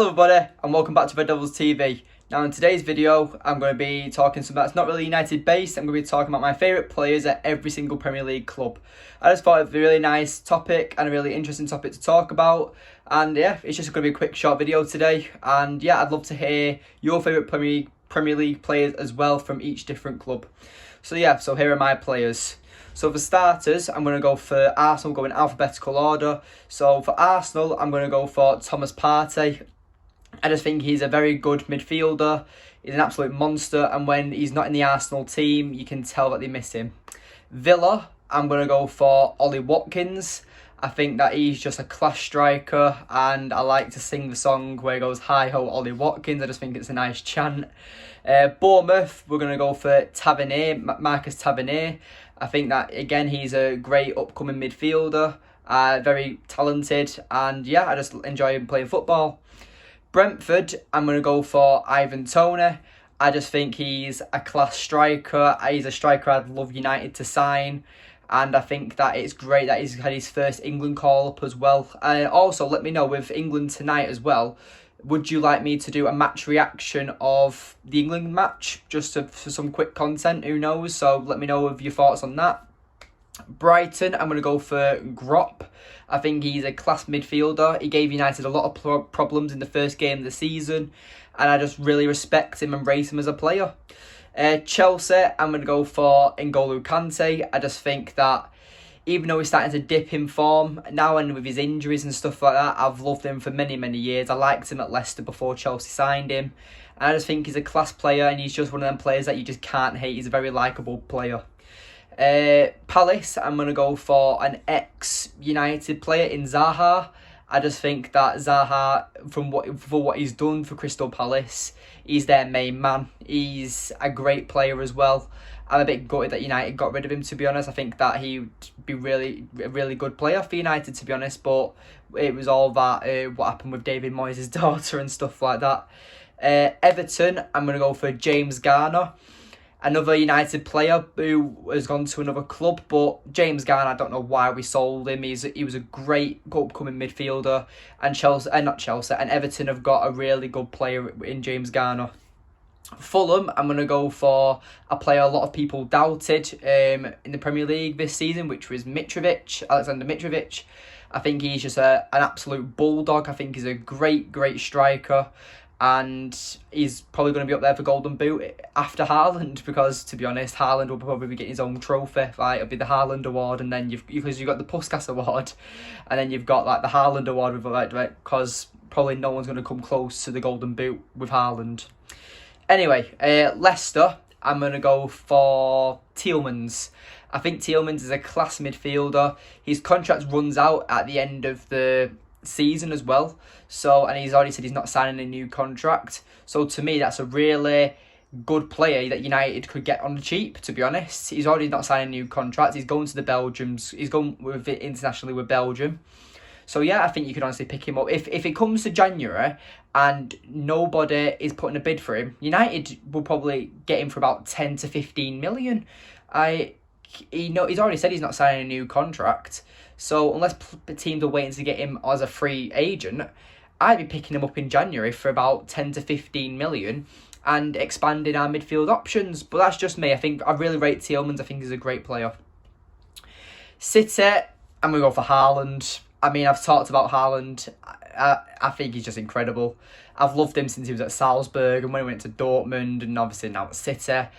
Hello everybody and welcome back to Red Devils TV. Now in today's video I'm going to be talking something that's not really United based. I'm going to be talking about my favourite players at every single Premier League club. I just thought it was a really nice topic and a really interesting topic to talk about, and yeah, it's just going to be a quick short video today. And yeah, I'd love to hear your favourite Premier League players as well from each different club. So yeah, so here are my players. So for starters, I'm going to go for Arsenal, going alphabetical order. So for Arsenal, I'm going to go for Thomas Partey. I just think he's a very good midfielder. He's an absolute monster, and when he's not in the Arsenal team, you can tell that they miss him. Villa, I'm going to go for Ollie Watkins. I think that he's just a class striker, and I like to sing the song where it goes, "Hi ho, Ollie Watkins." I just think it's a nice chant. Bournemouth, we're going to go for Tavernier, Marcus Tavernier. I think that, again, he's a great upcoming midfielder, very talented, and yeah, I just enjoy him playing football. Brentford, I'm going to go for Ivan Toney. I just think he's a class striker. He's a striker I'd love United to sign. And I think that it's great that he's had his first England call-up as well. And also, let me know, with England tonight as well, would you like me to do a match reaction of the England match? Just for some quick content, who knows? So let me know of your thoughts on that. Brighton, I'm going to go for Gropp. I think he's a class midfielder. He gave United a lot of problems in the first game of the season, and I just really respect him and rate him as a player. Chelsea, I'm going to go for N'Golo Kante. I just think that even though he's starting to dip in form now, and with his injuries and stuff like that, I've loved him for many, many years. I liked him at Leicester before Chelsea signed him. And I just think he's a class player, and he's just one of them players that you just can't hate. He's a very likeable player. Palace, I'm going to go for an ex-United player in Zaha. I just think that Zaha, for what he's done for Crystal Palace, he's their main man. He's a great player as well. I'm a bit gutted that United got rid of him, to be honest. I think that he would be a really good player for United, to be honest. But it was all that, what happened with David Moyes' daughter and stuff like that. Everton, I'm going to go for James Garner. Another United player who has gone to another club, but James Garner, I don't know why we sold him. He was a great upcoming midfielder, and Everton have got a really good player in James Garner. Fulham, I'm going to go for a player a lot of people doubted in the Premier League this season, which was Alexander Mitrovic. I think he's just an absolute bulldog. I think he's a great striker. And he's probably going to be up there for Golden Boot after Haaland, because, to be honest, Haaland will probably be getting his own trophy. Like, it'll be the Haaland Award, and then because you've got the Puskas Award, and then you've got like the Haaland Award with because probably no one's going to come close to the Golden Boot with Haaland. Anyway, Leicester, I'm going to go for Tielemans. I think Tielemans is a class midfielder. His contract runs out at the end of the season as well, and he's already said he's not signing a new contract. So to me, that's a really good player that United could get on the cheap, to be honest. He's already not signing a new contract. He's going to the Belgians. He's going with it internationally with Belgium. So yeah, I think you could honestly pick him up. If it comes to January and nobody is putting a bid for him, United will probably get him for about 10 to 15 million. He's already said he's not signing a new contract. So unless teams are waiting to get him as a free agent, I'd be picking him up in January for about 10 to 15 million and expanding our midfield options. But that's just me. I really rate Tielemans. I think he's a great player. City, I'm going to go for Haaland. I mean, I've talked about Haaland. I think he's just incredible. I've loved him since he was at Salzburg, and when he went to Dortmund, and obviously now at City.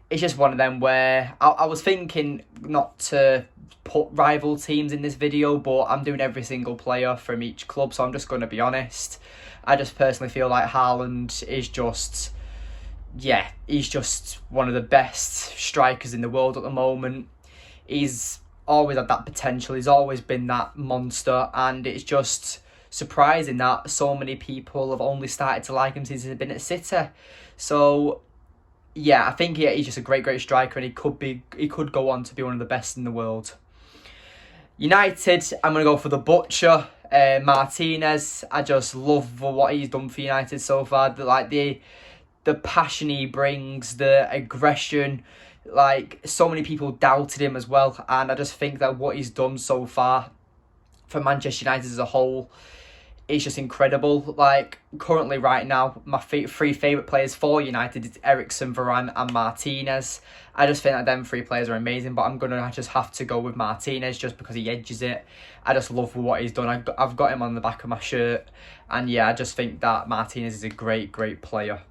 It's just one of them where I was thinking not to put rival teams in this video, but I'm doing every single player from each club, so I'm just going to be honest. I just personally feel like Haaland is he's just one of the best strikers in the world at the moment. He's always had that potential. He's always been that monster, and it's just surprising that so many people have only started to like him since he's been at City. So yeah, I think he's just a great striker, and he could go on to be one of the best in the world. United, I'm going to go for the Butcher, Martinez. I just love what he's done for United so far. The passion he brings, the aggression. Like, so many people doubted him as well, and I just think that what he's done so far for Manchester United as a whole, is just incredible. Like, currently right now, my three favourite players for United is Eriksen, Varane and Martinez. I just think that them three players are amazing, but I'm going to just have to go with Martinez just because he edges it. I just love what he's done. I've got him on the back of my shirt. And yeah, I just think that Martinez is a great player.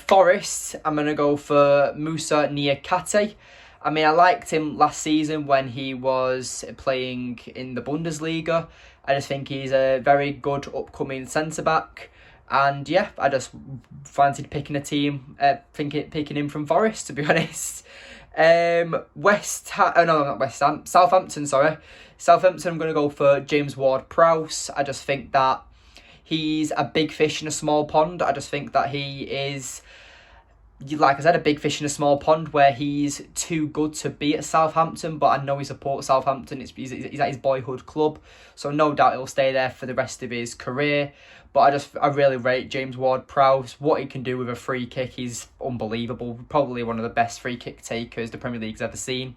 Forest, I'm going to go for Moussa Niakate. I mean, I liked him last season when he was playing in the Bundesliga. I just think he's a very good upcoming centre-back. And yeah, I just fancied picking a team, picking him from Forest, to be honest. Southampton, sorry. Southampton, I'm going to go for James Ward-Prowse. I just think that he's a big fish in a small pond. I just think that he is, like I said, a big fish in a small pond where he's too good to be at Southampton, but I know he supports Southampton. He's at his boyhood club, so no doubt he'll stay there for the rest of his career. But I really rate James Ward-Prowse. What he can do with a free kick is unbelievable. Probably one of the best free kick takers the Premier League's ever seen.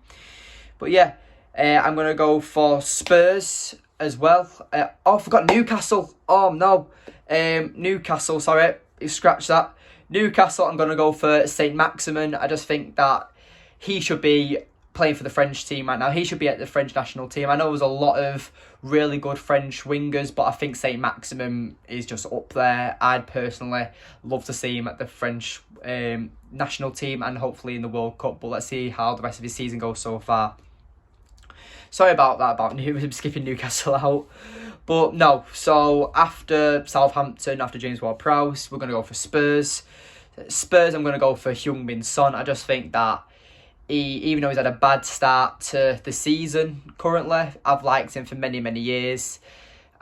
But yeah, I'm going to go for Spurs as well. I forgot Newcastle. Oh no, Newcastle, sorry, scratch that. Newcastle, I'm going to go for Saint Maximin. I just think that he should be playing for the French team right now. He should be at the French national team. I know there's a lot of really good French wingers, but I think Saint Maximin is just up there. I'd personally love to see him at the French national team and hopefully in the World Cup, but let's see how the rest of his season goes so far. Sorry about that, about skipping Newcastle out. But no, so after Southampton, after James Ward-Prowse, we're going to go for Spurs. Spurs, I'm going to go for Heung-min Son. I just think that even though he's had a bad start to the season currently, I've liked him for many years.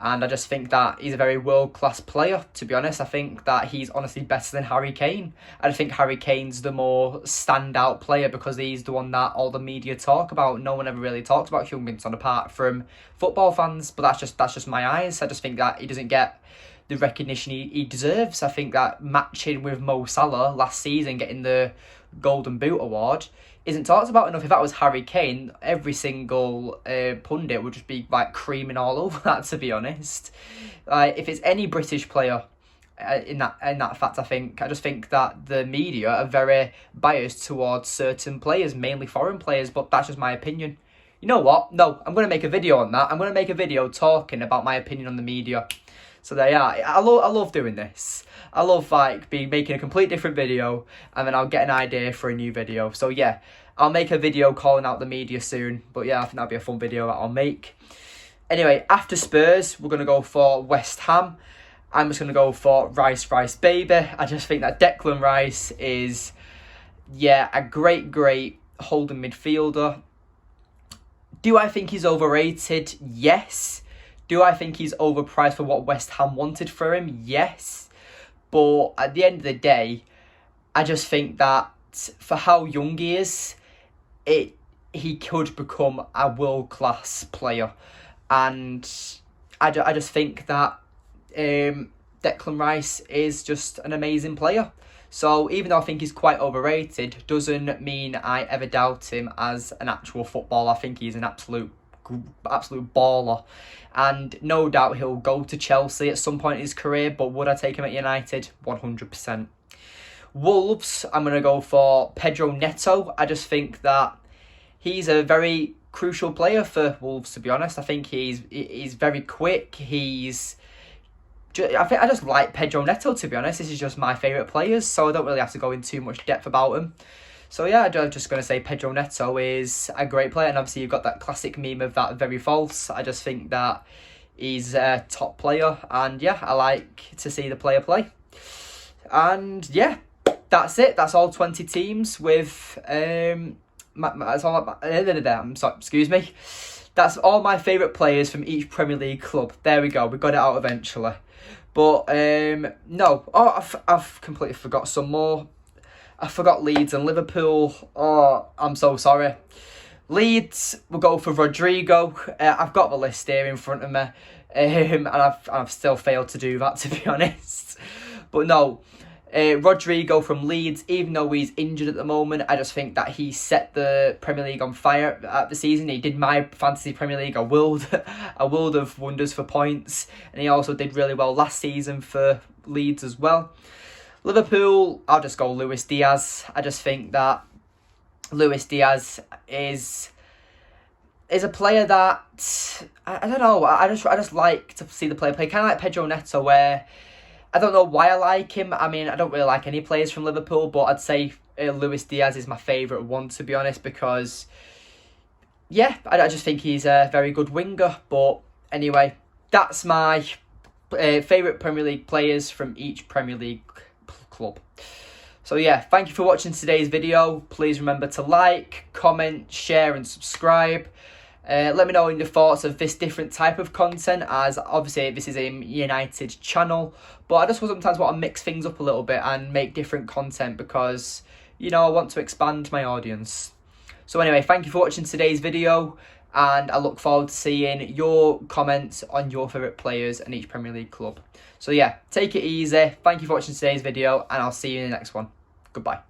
And I just think that he's a very world-class player, to be honest. I think that he's honestly better than Harry Kane. I think Harry Kane's the more standout player because he's the one that all the media talk about. No one ever really talks about Heung-min Son apart from football fans, but that's just my eyes. I just think that he doesn't get the recognition he deserves. I think that matching with Mo Salah last season, getting the Golden Boot award, isn't talked about enough. If that was Harry Kane, every single pundit would just be like creaming all over that, to be honest. If it's any British player in that fact, I just think that the media are very biased towards certain players, mainly foreign players, but that's just my opinion. You know what? No, I'm going to make a video on that. I'm going to make a video talking about my opinion on the media. So there you are. I love doing this. I love making a complete different video and then I'll get an idea for a new video. So yeah, I'll make a video calling out the media soon. But yeah, I think that'll be a fun video that I'll make. Anyway, after Spurs, we're going to go for West Ham. I'm just going to go for Rice Baby. I just think that Declan Rice is, yeah, a great holding midfielder. Do I think he's overrated? Yes. Do I think he's overpriced for what West Ham wanted for him? Yes. But at the end of the day, I just think that for how young he is, he could become a world-class player. And I just think that Declan Rice is just an amazing player. So even though I think he's quite overrated, doesn't mean I ever doubt him as an actual footballer. I think he's an absolute baller. And no doubt he'll go to Chelsea at some point in his career, but would I take him at United? 100%. Wolves, I'm going to go for Pedro Neto. I just think that he's a very crucial player for Wolves, to be honest. I think he's very quick. I just like Pedro Neto, to be honest. This is just my favourite players, so I don't really have to go in too much depth about him. So yeah, I'm just going to say Pedro Neto is a great player. And obviously you've got that classic meme of that very false. I just think that he's a top player. And yeah, I like to see the player play. And yeah, that's it. That's all 20 teams with... that's all. I'm sorry, excuse me. That's all my favourite players from each Premier League club. There we go. We got it out eventually. But no. Oh, I've completely forgot some more. I forgot Leeds and Liverpool. Oh, I'm so sorry. Leeds, we'll go for Rodrigo. I've got the list here in front of me. And I've still failed to do that, to be honest. But no. Rodrigo from Leeds, even though he's injured at the moment, I just think that he set the Premier League on fire at the season. He did my fantasy Premier League a world of wonders for points, and he also did really well last season for Leeds as well. Liverpool, I'll just go Luis Diaz. I just think that Luis Diaz is a player that I don't know. I just like to see the player play, kind of like Pedro Neto, where I don't know why I like him. I mean, I don't really like any players from Liverpool, but I'd say Luis Diaz is my favourite one, to be honest, because, yeah, I just think he's a very good winger. But anyway, that's my favourite Premier League players from each Premier League club. So yeah, thank you for watching today's video. Please remember to like, comment, share and subscribe. Let me know your thoughts of this different type of content, as obviously this is a United channel, but I just sometimes want to mix things up a little bit and make different content because, you know, I want to expand my audience. So anyway, thank you for watching today's video, and I look forward to seeing your comments on your favourite players in each Premier League club. So yeah, take it easy. Thank you for watching today's video, and I'll see you in the next one. Goodbye.